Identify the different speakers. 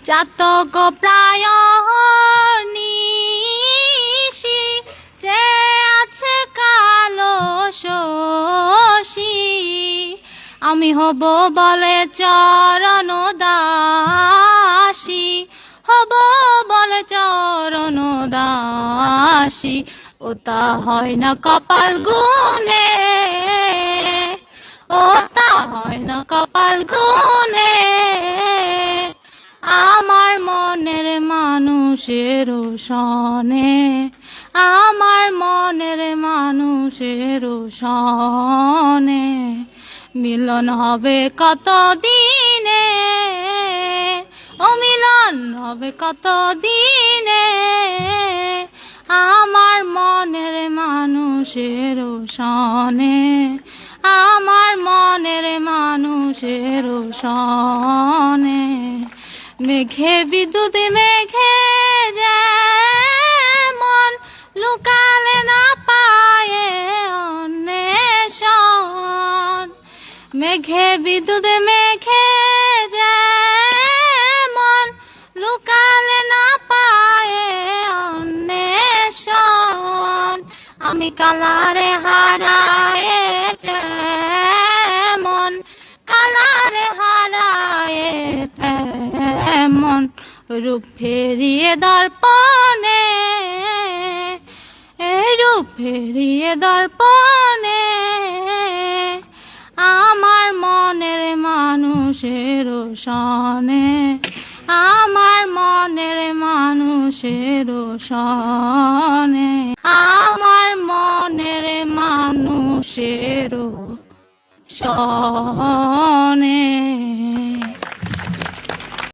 Speaker 1: চাতক প্রায় নিশি যে আছে কালো শশী আমি হব বলে চরণ দাসী হব বলে চরণ দাসী ওটা হয় না কপাল গুনে ওটা হয় না কপাল গুনে আমার মনের মানুষের সনে আমার মনের মানুষের সনে মিলন হবে কত দিনে ও মিলন হবে কত দিনে আমার মনের মানুষের সনে আমার মনের মানুষের সনে মেঘে বিদ্যুৎ মেঘে যেমন লুকালে না পায়ে অন্বেষণ মেঘে বিদ্যুৎ মেঘে যেমন লুকালে না পায়ে অন্বেষণ আমি কালারে হারায়ে যেমন কালারে হারায়ে তেমন রূপ ফেরিয়ে দর্পণে রূপ ফেরিয়ে দর্পণে আমার মনের মানুষের সনে আমার মনের মানুষের সনে আমার মনের মানুষের সনে।